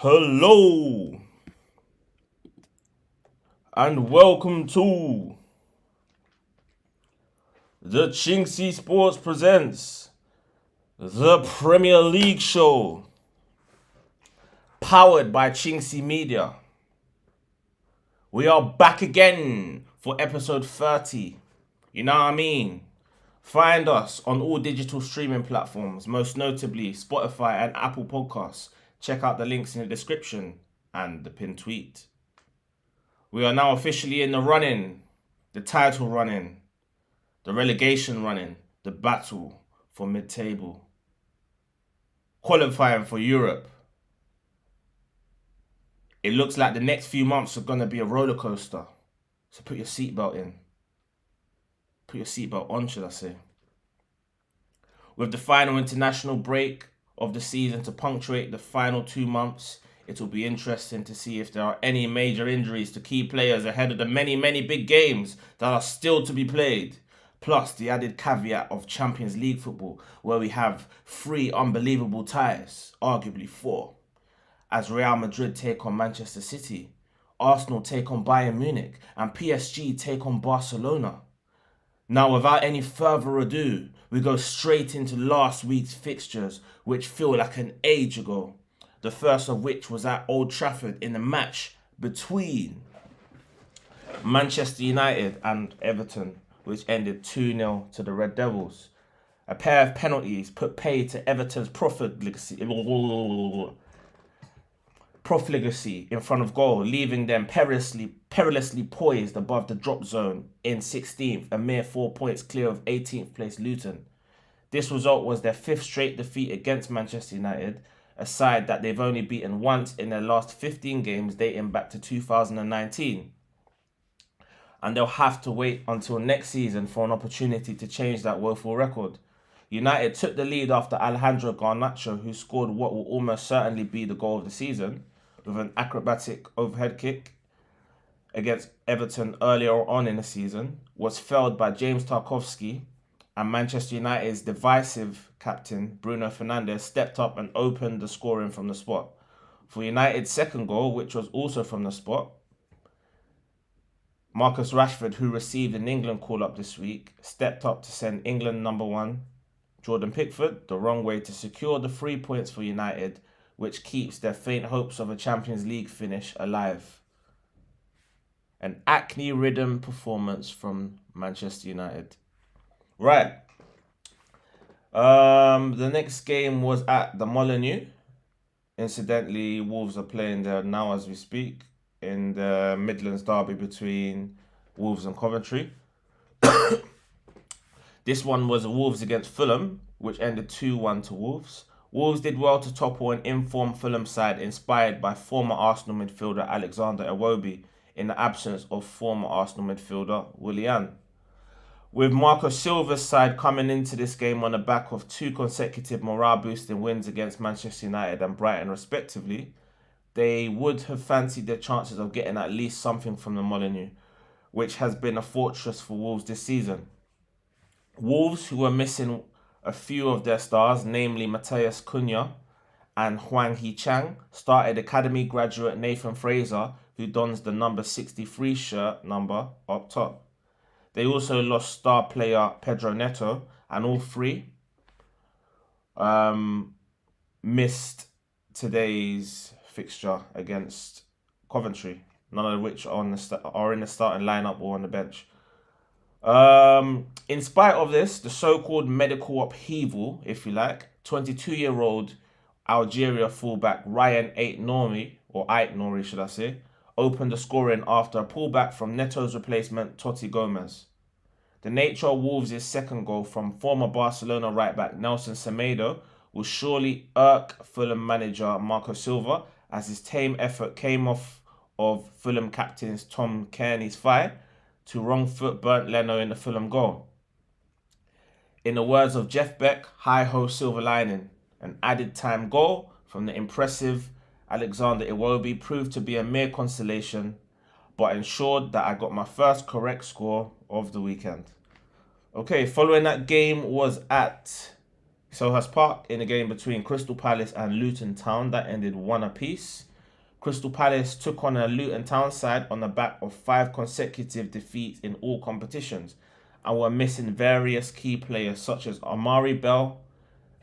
Hello and welcome to the Chinksey Sports Presents, the Premier League show, powered by chinkseyMEDIA. We are back again for episode 30. You know what I mean? Find us on all digital streaming platforms, most notably Spotify and Apple Podcasts. Check out the links in the description and the pinned tweet. We are now officially in the running, the title running, the relegation running, the battle for mid-table, qualifying for Europe. It looks like the next few months are going to be a roller coaster. So put your seatbelt in. Put your seatbelt on, should I say. With the final international break of the season to punctuate the final 2 months, it will be interesting to see if there are any major injuries to key players ahead of the many big games that are still to be played. Plus the added caveat of Champions League football, where we have 3 unbelievable ties, arguably 4, as Real Madrid take on Manchester City, Arsenal take on Bayern Munich, and PSG take on Barcelona. Now, without any further ado, we go straight into last week's fixtures, which feel like an age ago. The first of which was at Old Trafford in the match between Manchester United and Everton, which ended 2-0 to the Red Devils. A pair of penalties put pay to Everton's profligacy in front of goal, leaving them perilously poised above the drop zone in 16th, a mere 4 points clear of 18th place Luton. This result was their 5th straight defeat against Manchester United, a side that they've only beaten once in their last 15 games dating back to 2019. And they'll have to wait until next season for an opportunity to change that woeful record. United took the lead after Alejandro Garnacho, who scored what will almost certainly be the goal of the season, with an acrobatic overhead kick against Everton earlier on in the season, was felled by James Tarkowski, and Manchester United's divisive captain Bruno Fernandes stepped up and opened the scoring from the spot. For United's second goal, which was also from the spot, Marcus Rashford, who received an England call-up this week, stepped up to send England number 1, Jordan Pickford, the wrong way to secure the 3 points for United, which keeps their faint hopes of a Champions League finish alive. An acne-ridden performance from Manchester United. Right. The next game was at the Molineux. Incidentally, Wolves are playing there now as we speak in the Midlands derby between Wolves and Coventry. This one was Wolves against Fulham, which ended 2-1 to Wolves. Wolves did well to topple an informed Fulham side inspired by former Arsenal midfielder Alexander Iwobi in the absence of former Arsenal midfielder Willian. With Marco Silva's side coming into this game on the back of 2 consecutive morale-boosting wins against Manchester United and Brighton respectively, they would have fancied their chances of getting at least something from the Molineux, which has been a fortress for Wolves this season. Wolves, who were missing a few of their stars, namely Matheus Cunha and Hwang Hee-Chang, started academy graduate Nathan Fraser, who dons the number 63 shirt number up top. They also lost star player Pedro Neto, and all 3 missed today's fixture against Coventry, none of which are in the starting lineup or on the bench. In spite of this, the so-called medical upheaval, if you like, 22-year-old Algeria fullback Ryan Ait Nouri should I say, opened the scoring after a pullback from Neto's replacement Totti Gomez. The nature of Wolves' second goal from former Barcelona right-back Nelson Semedo will surely irk Fulham manager Marco Silva, as his tame effort came off of Fulham captain Tom Kearney's thigh to wrong foot burnt Leno in the Fulham goal. In the words of Jeff Beck, hi-ho silver lining, an added time goal from the impressive Alexander Iwobi proved to be a mere consolation, but ensured that I got my first correct score of the weekend. Okay, following that game was at Selhurst Park in a game between Crystal Palace and Luton Town that ended 1 apiece. Crystal Palace took on a Luton Town side on the back of 5 consecutive defeats in all competitions and were missing various key players such as Amari Bell,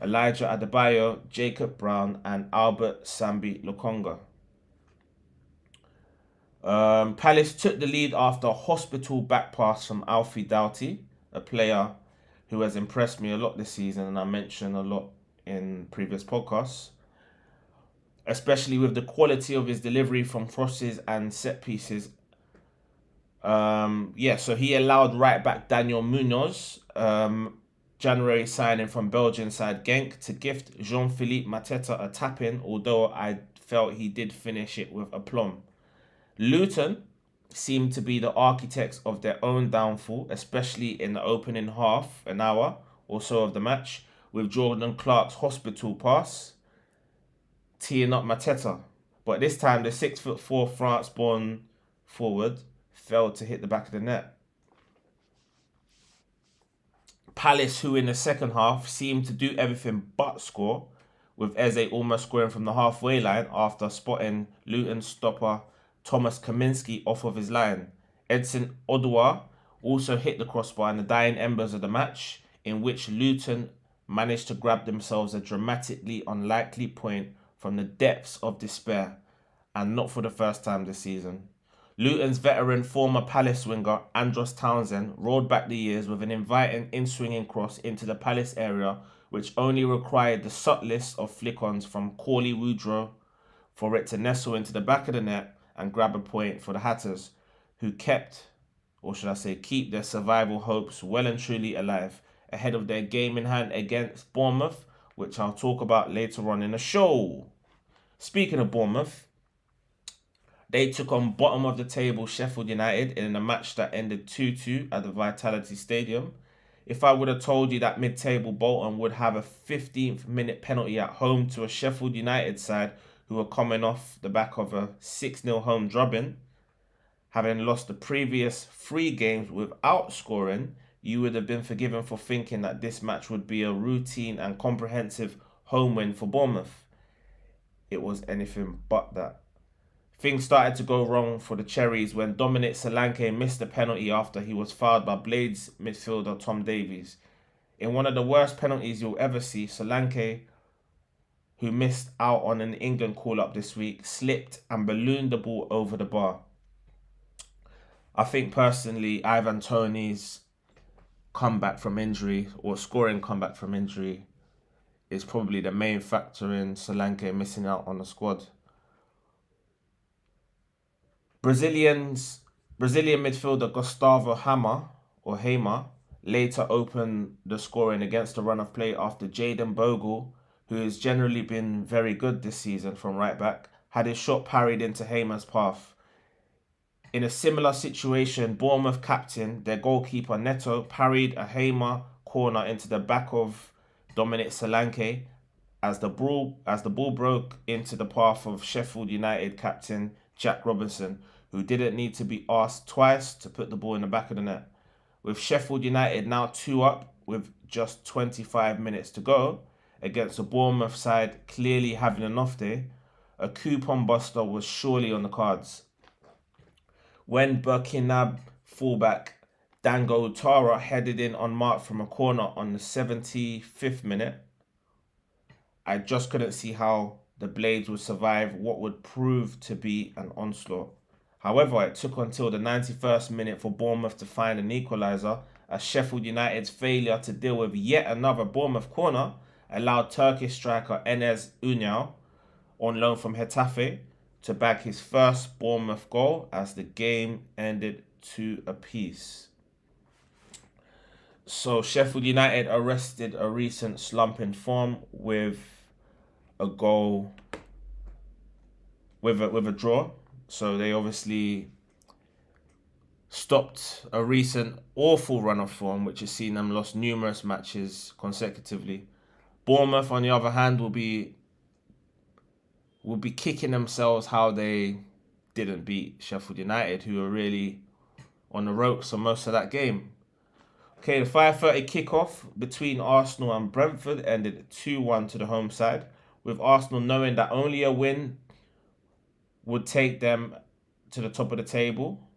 Elijah Adebayo, Jacob Brown and Albert Sambi Lokonga. Palace took the lead after a hospital back pass from Alfie Doughty, a player who has impressed me a lot this season and I mentioned a lot in previous podcasts, especially with the quality of his delivery from crosses and set pieces. So he allowed right back Daniel Munoz, January signing from Belgian side Genk, to gift Jean-Philippe Mateta a tap-in, although I felt he did finish it with aplomb. Luton seemed to be the architects of their own downfall, especially in the opening half, an hour or so of the match, with Jordan Clark's hospital pass teeing up Mateta. But this time, the 6'4" France-born forward failed to hit the back of the net. Palace, who in the second half seemed to do everything but score, with Eze almost scoring from the halfway line after spotting Luton stopper Thomas Kaminski off of his line. Edson Odua also hit the crossbar in the dying embers of the match, in which Luton managed to grab themselves a dramatically unlikely point from the depths of despair, and not for the first time this season. Luton's veteran former Palace winger Andros Townsend rolled back the years with an inviting in-swinging cross into the Palace area, which only required the subtlest of flick-ons from Cauley Woodrow for it to nestle into the back of the net and grab a point for the Hatters, who kept, or should I say keep, their survival hopes well and truly alive ahead of their game in hand against Bournemouth, which I'll talk about later on in the show. Speaking of Bournemouth, they took on bottom of the table Sheffield United in a match that ended 2-2 at the Vitality Stadium. If I would have told you that mid-table Bolton would have a 15th minute penalty at home to a Sheffield United side who were coming off the back of a 6-0 home drubbing, having lost the previous 3 games without scoring, you would have been forgiven for thinking that this match would be a routine and comprehensive home win for Bournemouth. It was anything but that. Things started to go wrong for the Cherries when Dominic Solanke missed a penalty after he was fouled by Blades midfielder Tom Davies. In one of the worst penalties you'll ever see, Solanke, who missed out on an England call-up this week, slipped and ballooned the ball over the bar. I think personally, Ivan Toney's comeback from injury, or scoring comeback from injury, is probably the main factor in Solanke missing out on the squad. Brazilian midfielder Gustavo Hamer later opened the scoring against the run of play after Jayden Bogle, who has generally been very good this season from right back, had his shot parried into Hamer's path. In a similar situation, Bournemouth captain, their goalkeeper Neto, parried a Hamer corner into the back of Dominic Solanke as the ball broke into the path of Sheffield United captain Jack Robinson, who didn't need to be asked twice to put the ball in the back of the net. With Sheffield United now 2 up with just 25 minutes to go, against a Bournemouth side clearly having an off day, a coupon buster was surely on the cards. When Burkinab fullback Dango Tara headed in unmarked from a corner on the 75th minute, I just couldn't see how the Blades would survive what would prove to be an onslaught. However, it took until the 91st minute for Bournemouth to find an equaliser, as Sheffield United's failure to deal with yet another Bournemouth corner allowed Turkish striker Enes Ünal, on loan from Getafe, to bag his first Bournemouth goal as the game ended 2-2. So Sheffield United arrested a recent slump in form with a goal, with a draw. So they obviously stopped a recent awful run of form, which has seen them lost numerous matches consecutively. Bournemouth, on the other hand, will be kicking themselves how they didn't beat Sheffield United, who were really on the ropes for most of that game. Okay, the 5:30 kickoff between Arsenal and Brentford ended 2-1 to the home side, with Arsenal knowing that only a win would take them to the top of the table,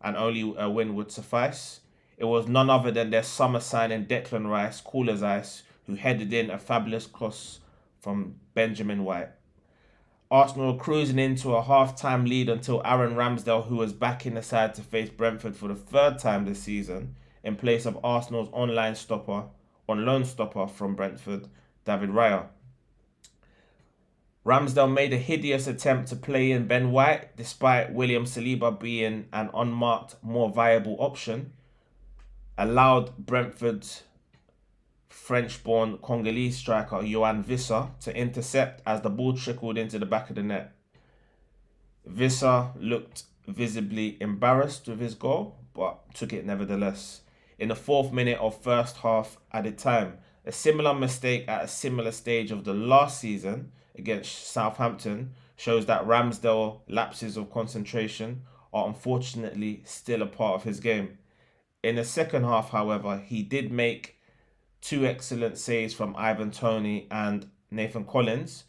and only a win would suffice. It was none other than their summer signing Declan Rice, cool as ice, who headed in a fabulous cross from Benjamin White. Arsenal were cruising into a half-time lead until Aaron Ramsdale, who was back in the side to face Brentford for the third time this season, in place of Arsenal's on loan stopper from Brentford, David Raya. Ramsdale made a hideous attempt to play in Ben White, despite William Saliba being an unmarked, more viable option, allowed Brentford's French-born Congolese striker Yohan Wissa to intercept as the ball trickled into the back of the net. Wissa looked visibly embarrassed with his goal, but took it nevertheless. In the 4th minute of first half added time, a similar mistake at a similar stage of the last season against Southampton shows that Ramsdale lapses of concentration are unfortunately still a part of his game. In the second half, however, he did make 2 excellent saves from Ivan Toney and Nathan Collins,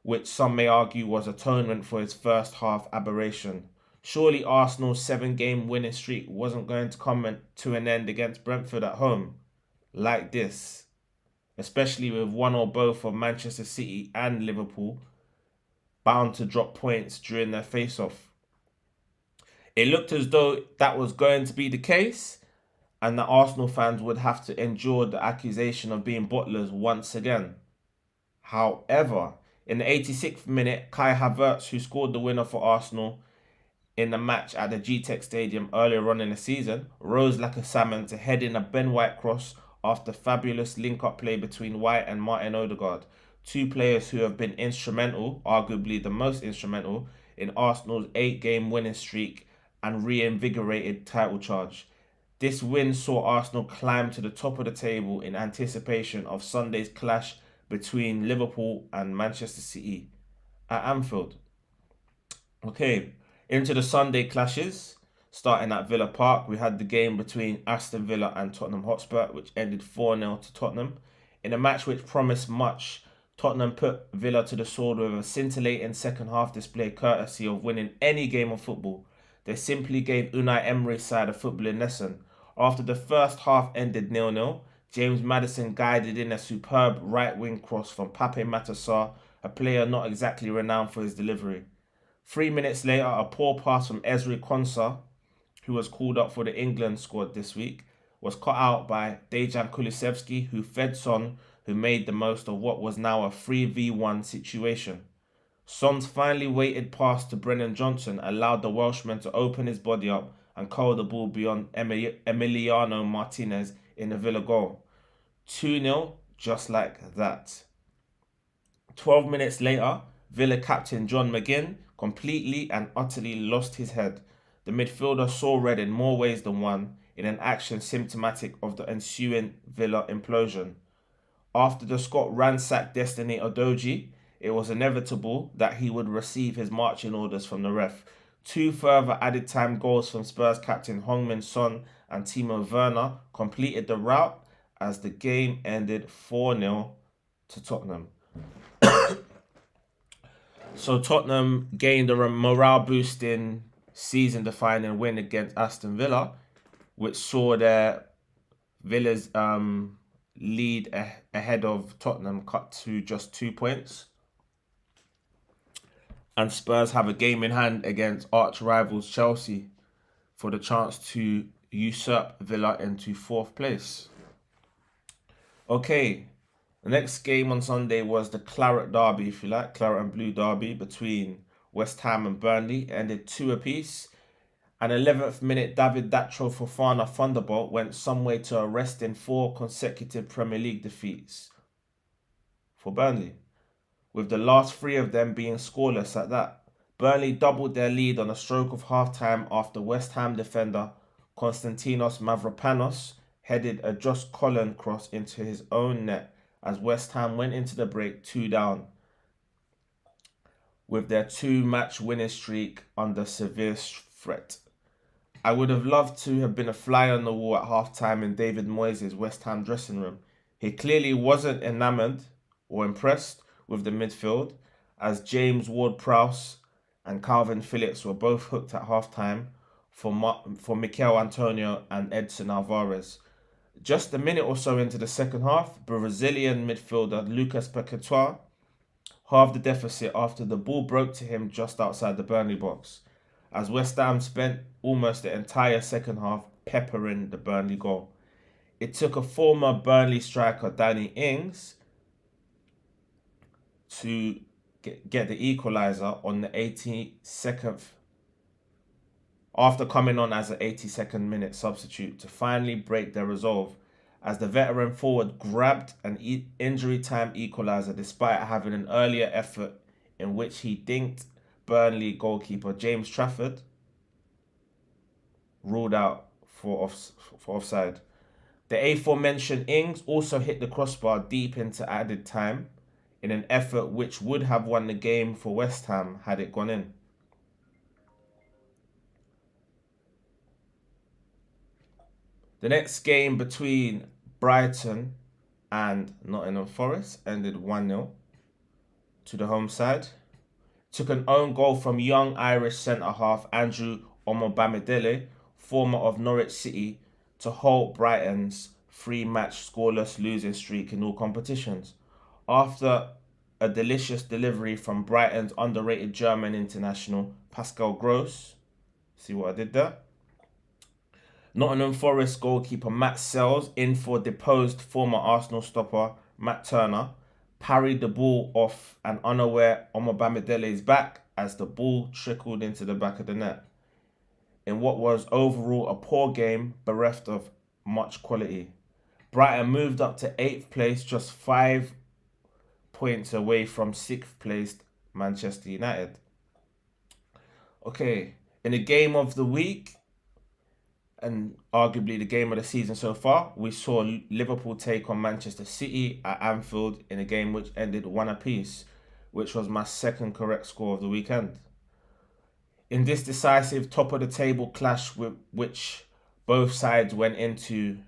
which some may argue was atonement for his first half aberration. Surely Arsenal's 7-game winning streak wasn't going to come to an end against Brentford at home like this, especially with one or both of Manchester City and Liverpool bound to drop points during their face-off. It looked as though that was going to be the case, and that Arsenal fans would have to endure the accusation of being bottlers once again. However, in the 86th minute, Kai Havertz, who scored the winner for Arsenal in the match at the GTEC Stadium earlier on in the season, rose like a salmon to head in a Ben White cross after fabulous link-up play between White and Martin Odegaard, 2 players who have been instrumental, arguably the most instrumental, in Arsenal's 8-game winning streak and reinvigorated title charge. This win saw Arsenal climb to the top of the table in anticipation of Sunday's clash between Liverpool and Manchester City at Anfield. Okay, into the Sunday clashes. Starting at Villa Park, we had the game between Aston Villa and Tottenham Hotspur, which ended 4-0 to Tottenham. In a match which promised much, Tottenham put Villa to the sword with a scintillating second half display courtesy of winning any game of football. They simply gave Unai Emery's side a footballing lesson. After the first half ended 0-0, James Maddison guided in a superb right-wing cross from Pape Matar Sarr, a player not exactly renowned for his delivery. 3 minutes later, a poor pass from Ezri Konsa, who was called up for the England squad this week, was cut out by Dejan Kulusevski, who fed Son, who made the most of what was now a 3v1 situation. Son's finely weighted pass to Brennan Johnson allowed the Welshman to open his body up and curl the ball beyond Emiliano Martinez in the Villa goal. 2-0, just like that. 12 minutes later, Villa captain John McGinn completely and utterly lost his head. The midfielder saw red in more ways than one in an action symptomatic of the ensuing Villa implosion. After the Scot ransacked Destiny Udogie, it was inevitable that he would receive his marching orders from the ref. 2 further added time goals from Spurs captain Heung-min Son and Timo Werner completed the rout as the game ended 4-0 to Tottenham. So Tottenham gained a morale-boosting, season-defining win against Aston Villa, which saw their Villa's lead ahead of Tottenham cut to just 2 points. And Spurs have a game in hand against arch-rivals Chelsea for the chance to usurp Villa into 4th place. Okay, the next game on Sunday was the Claret Derby, if you like, Claret and Blue Derby between West Ham and Burnley. It ended 2 apiece. An 11th minute David Datro Fofana thunderbolt went some way to arresting 4 consecutive Premier League defeats for Burnley, with the last 3 of them being scoreless at that. Burnley doubled their lead on a stroke of half-time after West Ham defender Konstantinos Mavropanos headed a Josh Cullen cross into his own net as West Ham went into the break 2 down, with their 2-match winning streak under severe threat. I would have loved to have been a fly on the wall at half-time in David Moyes' West Ham dressing room. He clearly wasn't enamoured or impressed with the midfield, as James Ward-Prowse and Calvin Phillips were both hooked at halftime for Mikel Antonio and Edson Alvarez. Just a minute or so into the second half, Brazilian midfielder Lucas Paquetá halved the deficit after the ball broke to him just outside the Burnley box, as West Ham spent almost the entire second half peppering the Burnley goal. It took a former Burnley striker, Danny Ings, to get the equaliser on the 82nd, after coming on as an 82nd minute substitute to finally break their resolve, as the veteran forward grabbed an injury time equaliser despite having an earlier effort in which he dinked Burnley goalkeeper James Trafford, ruled out for offside. The aforementioned Ings also hit the crossbar deep into added time in an effort which would have won the game for West Ham had it gone in. The next game between Brighton and Nottingham Forest ended 1-0 to the home side. Took an own goal from young Irish centre-half Andrew Omobamidele, former of Norwich City, to halt Brighton's three-match scoreless losing streak in all competitions. After a delicious delivery from Brighton's underrated German international Pascal Gross, see what I did there? Nottingham Forest goalkeeper Matt Sells, in for deposed former Arsenal stopper Matt Turner, parried the ball off an unaware Omobamidele's back as the ball trickled into the back of the net, in what was overall a poor game bereft of much quality. Brighton moved up to 8th place, just 5 points away from 6th placed Manchester United. Okay, in the game of the week, and arguably the game of the season so far, we saw Liverpool take on Manchester City at Anfield in a game which ended 1-1, which was my second correct score of the weekend. In this decisive top-of-the-table clash, which both sides went into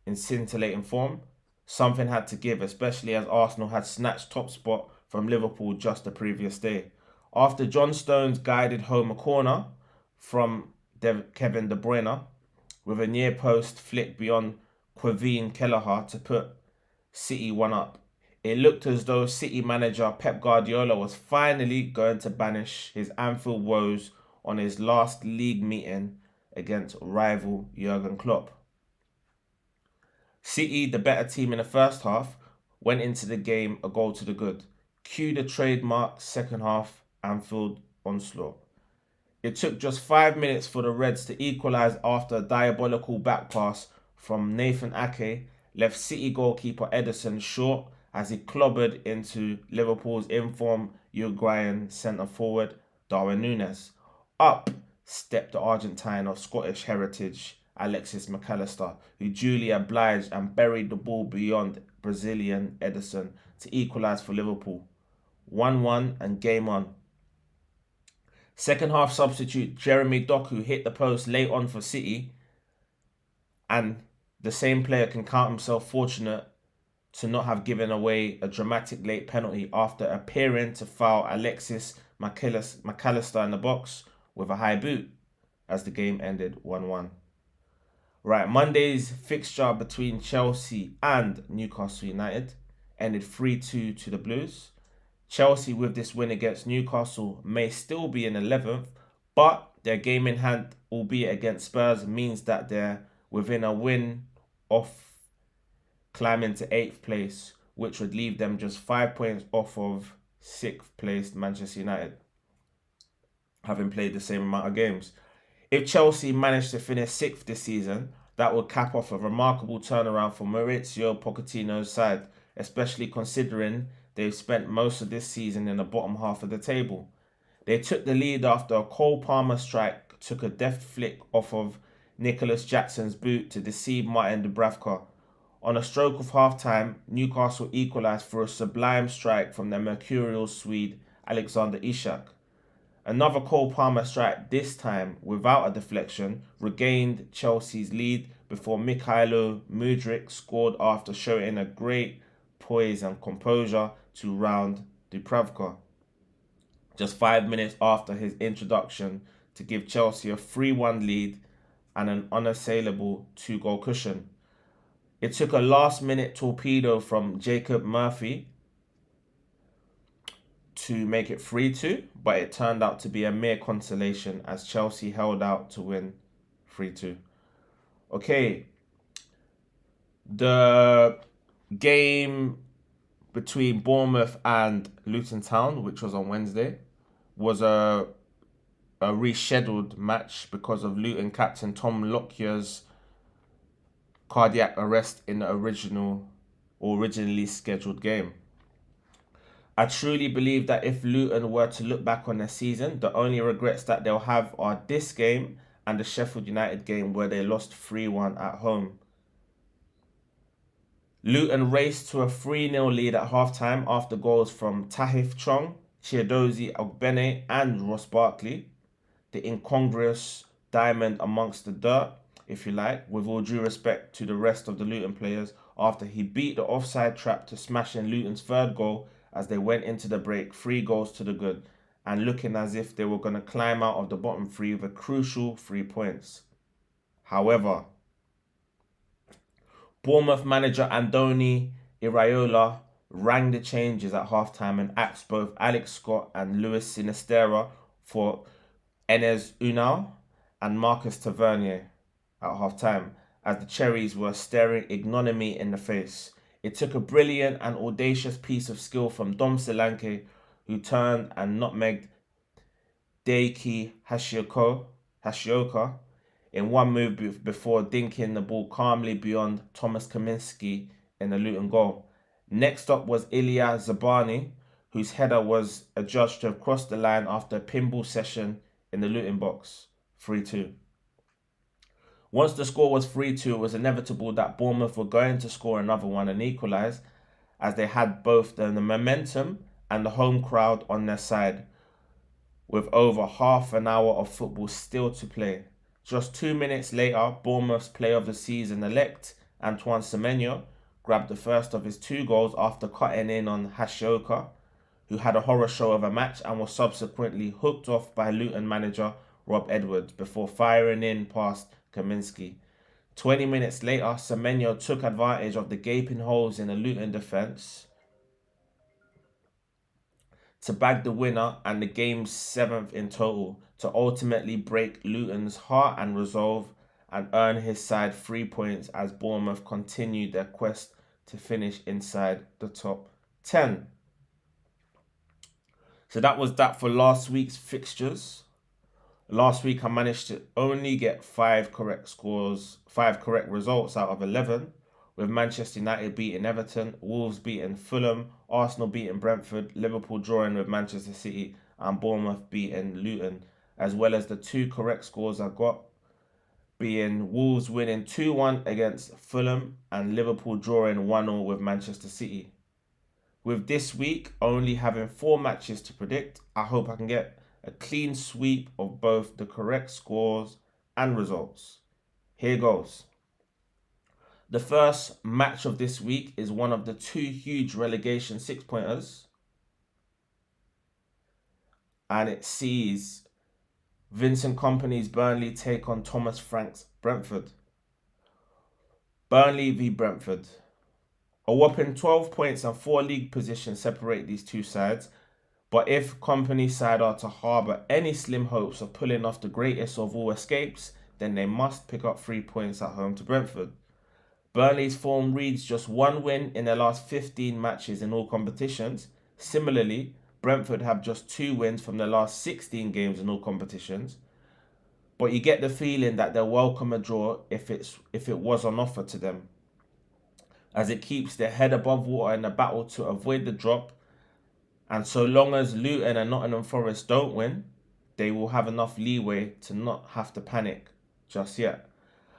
in scintillating form, something had to give, especially as Arsenal had snatched top spot from Liverpool just the previous day. After John Stones guided home a corner from Kevin De Bruyne with a near post flick beyond Quaveen Kelleher to put City 1-up. It looked as though City manager Pep Guardiola was finally going to banish his Anfield woes on his last league meeting against rival Jurgen Klopp. City, the better team in the first half, went into the game a goal to the good. Cue the trademark second half Anfield onslaught. It took just 5 minutes for the Reds to equalise after a diabolical back pass from Nathan Ake left City goalkeeper Ederson short as he clobbered into Liverpool's informed Uruguayan centre-forward Darwin Núñez. Up stepped the Argentine of Scottish heritage Alexis McAllister, who duly obliged and buried the ball beyond Brazilian Ederson to equalise for Liverpool. 1-1 and game on. Second half substitute Jeremy Doku hit the post late on for City, and the same player can count himself fortunate to not have given away a dramatic late penalty after appearing to foul Alexis McAllister in the box with a high boot, as the game ended 1-1. Right, Monday's fixture between Chelsea and Newcastle United ended 3-2 to the Blues. Chelsea, with this win against Newcastle, may still be in 11th, but their game in hand, albeit against Spurs, means that they're within a win off climbing to 8th place, which would leave them just 5 points off of 6th placed Manchester United, having played the same amount of games. If Chelsea managed to finish 6th this season, that would cap off a remarkable turnaround for Mauricio Pochettino's side, especially considering they've spent most of this season in the bottom half of the table. They took the lead after a Cole Palmer strike took a deft flick off of Nicholas Jackson's boot to deceive Martin Dubravka. On a stroke of half-time, Newcastle equalised for a sublime strike from their mercurial Swede Alexander Isak. Another Cole Palmer strike, this time without a deflection, regained Chelsea's lead before Mikhailo Mudryk scored after showing a great poise and composure to round Dubravka. just 5 minutes after his introduction to give Chelsea a 3-1 lead and an unassailable 2-goal cushion. It took a last-minute torpedo from Jacob Murphy to make it 3-2, but it turned out to be a mere consolation as Chelsea held out to win 3-2. Okay, the game between Bournemouth and Luton Town, which was on Wednesday, was a rescheduled match because of Luton captain Tom Lockyer's cardiac arrest in the originally scheduled game. I truly believe that if Luton were to look back on their season, the only regrets that they'll have are this game and the Sheffield United game where they lost 3-1 at home. Luton raced to a 3-0 lead at halftime after goals from Tahith Chong, Chiedozie Ogbene and Ross Barkley. The incongruous diamond amongst the dirt, if you like, with all due respect to the rest of the Luton players, after he beat the offside trap to smash in Luton's third goal as they went into the break 3 goals to the good and looking as if they were going to climb out of the bottom 3 with a crucial 3 points. However, Bournemouth manager Andoni Iraola rang the changes at halftime and axed both Alex Scott and Luis Sinisterra for Enes Unal and Marcus Tavernier at halftime as the Cherries were staring ignominy in the face. It took a brilliant and audacious piece of skill from Dom Solanke, who turned and nutmegged Daiki Hashioka in one move before dinking the ball calmly beyond Thomas Kaminski in the Luton goal. Next up was Ilya Zabani, whose header was adjudged to have crossed the line after a pinball session in the Luton box, 3-2. Once the score was 3-2, it was inevitable that Bournemouth were going to score another one and equalise, as they had both the momentum and the home crowd on their side, with over half an hour of football still to play. Just 2 minutes later, Bournemouth's player of the season-elect, Antoine Semenyo, grabbed the first of his 2 goals after cutting in on Hashioka, who had a horror show of a match and was subsequently hooked off by Luton manager Rob Edwards before firing in past Kaminski. 20 minutes later, Semenyo took advantage of the gaping holes in the Luton defence to bag the winner and the game's 7th in total, to ultimately break Luton's heart and resolve and earn his side 3 points as Bournemouth continued their quest to finish inside the top 10. So that was that for last week's fixtures. Last week I managed to only get 5 correct results out of 11, with Manchester United beating Everton, Wolves beating Fulham, Arsenal beating Brentford, Liverpool drawing with Manchester City and Bournemouth beating Luton, as well as the 2 correct scores I got being Wolves winning 2-1 against Fulham and Liverpool drawing 1-1 with Manchester City. With this week only having 4 matches to predict, I hope I can get a clean sweep of both the correct scores and results. Here goes. The first match of this week is one of the 2 huge relegation 6-pointers, and it sees Vincent Kompany's Burnley take on Thomas Frank's Brentford. Burnley v Brentford. A whopping 12 points and 4 league positions separate these 2 sides, but if Kompany's side are to harbour any slim hopes of pulling off the greatest of all escapes, then they must pick up 3 points at home to Brentford. Burnley's form reads just 1 win in their last 15 matches in all competitions. Similarly, Brentford have just 2 wins from their last 16 games in all competitions. But you get the feeling that they'll welcome a draw if it was on offer to them, as it keeps their head above water in the battle to avoid the drop. And so long as Luton and Nottingham Forest don't win, they will have enough leeway to not have to panic just yet.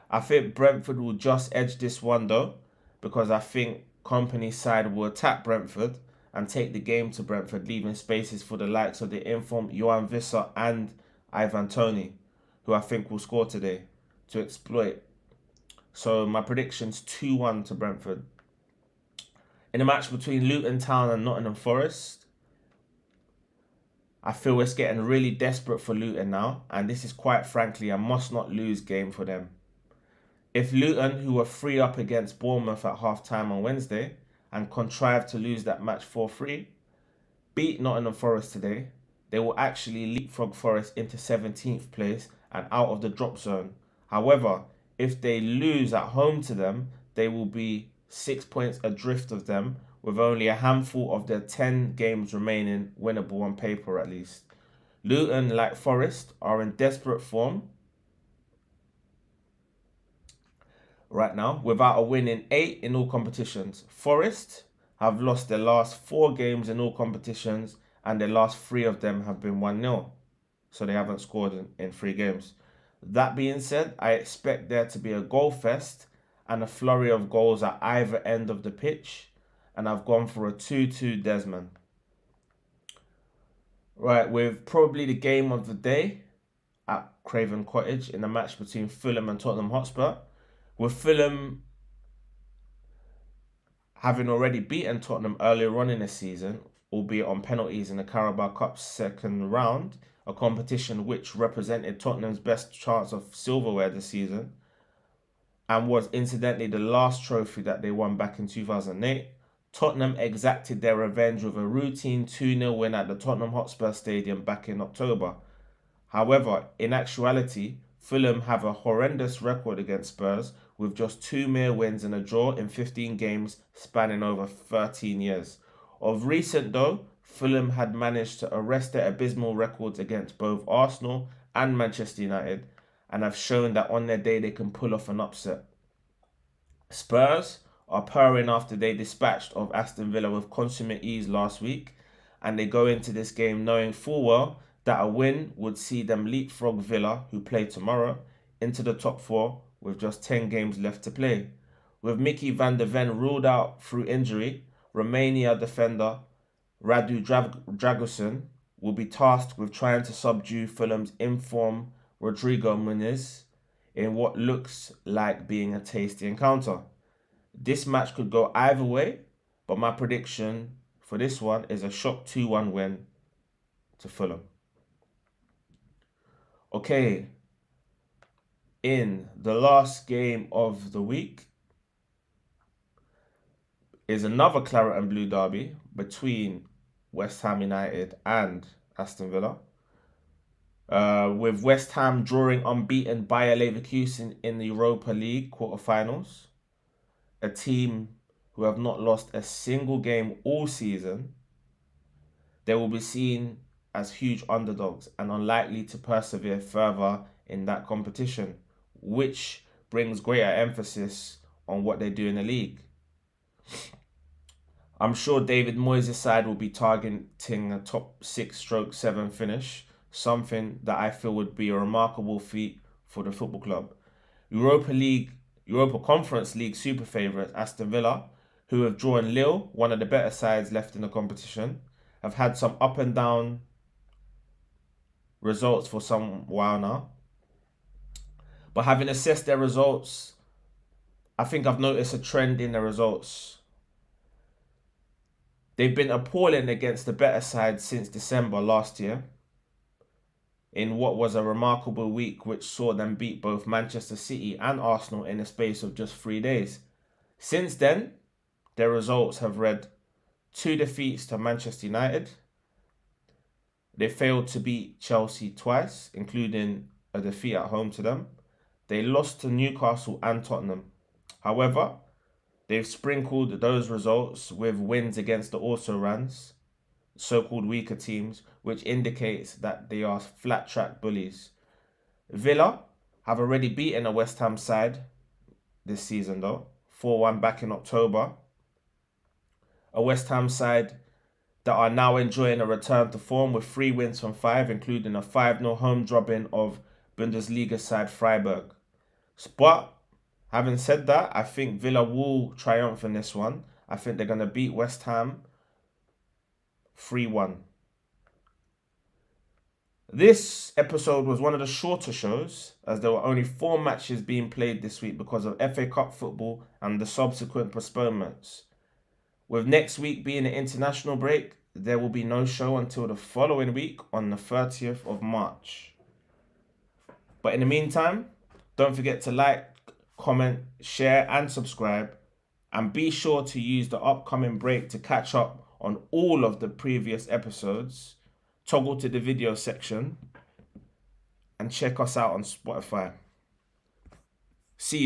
I think Brentford will just edge this one though, because I think Kompany's side will attack Brentford and take the game to Brentford, leaving spaces for the likes of the informed Johan Visser and Ivan Toney, who I think will score today, to exploit. So my prediction's 2-1 to Brentford. In a match between Luton Town and Nottingham Forest, I feel it's getting really desperate for Luton now, and this is quite frankly a must not lose game for them. If Luton, who were 3-up against Bournemouth at half time on Wednesday and contrived to lose that match 4-3, beat Nottingham Forest today, they will actually leapfrog Forest into 17th place and out of the drop zone. However, if they lose at home to them, they will be 6 points adrift of them, with only a handful of their 10 games remaining winnable on paper at least. Luton, like Forest, are in desperate form right now, without a win in 8 in all competitions. Forest have lost their last 4 games in all competitions, and their last 3 of them have been 1-0. So they haven't scored in 3 games. That being said, I expect there to be a goal fest and a flurry of goals at either end of the pitch, and I've gone for a 2-2 Desmond. Right, with probably the game of the day at Craven Cottage in the match between Fulham and Tottenham Hotspur. With Fulham having already beaten Tottenham earlier on in the season, albeit on penalties in the Carabao Cup second round, a competition which represented Tottenham's best chance of silverware this season, and was incidentally the last trophy that they won back in 2008, Tottenham exacted their revenge with a routine 2-0 win at the Tottenham Hotspur Stadium back in October. However, in actuality, Fulham have a horrendous record against Spurs, with just 2 mere wins and a draw in 15 games spanning over 13 years. Of recent though, Fulham had managed to arrest their abysmal records against both Arsenal and Manchester United, and have shown that on their day they can pull off an upset. Spurs are purring after they dispatched of Aston Villa with consummate ease last week, and they go into this game knowing full well that a win would see them leapfrog Villa, who play tomorrow, into the top 4 with just 10 games left to play. With Mickey van der Ven ruled out through injury, Romania defender Radu Dragusin will be tasked with trying to subdue Fulham's informed Rodrigo Muniz in what looks like being a tasty encounter. This match could go either way, but my prediction for this one is a shock 2-1 win to Fulham. Okay, in the last game of the week is another Claret and Blue derby between West Ham United and Aston Villa. With West Ham drawing unbeaten Bayer Leverkusen in the Europa League quarterfinals, a team who have not lost a single game all season, they will be seen as huge underdogs and unlikely to persevere further in that competition, which brings greater emphasis on what they do in the league. I'm sure David Moyes' side will be targeting a top 6/7 finish, something that I feel would be a remarkable feat for the football club. Europa Conference League super favourites Aston Villa, who have drawn Lille, one of the better sides left in the competition, have had some up and down results for some while now. But having assessed their results, I think I've noticed a trend in their results. They've been appalling against the better side since December last year, in what was a remarkable week which saw them beat both Manchester City and Arsenal in a space of just 3 days. Since then, their results have read 2 defeats to Manchester United. They failed to beat Chelsea twice, including a defeat at home to them. They lost to Newcastle and Tottenham. However, they've sprinkled those results with wins against the also-rans, so-called weaker teams, which indicates that they are flat-track bullies. Villa have already beaten a West Ham side this season though, 4-1 back in October. A West Ham side that are now enjoying a return to form with 3 wins from 5, including a 5-0 home drubbing of Bundesliga side Freiburg. But having said that, I think Villa will triumph in this one. I think they're going to beat West Ham 3-1. This episode was one of the shorter shows, as there were only 4 matches being played this week because of FA Cup football and the subsequent postponements. With next week being an international break, there will be no show until the following week on the 30th of March. But in the meantime, don't forget to like, comment, share, and subscribe. And be sure to use the upcoming break to catch up on all of the previous episodes. Toggle to the video section and check us out on Spotify. See you soon.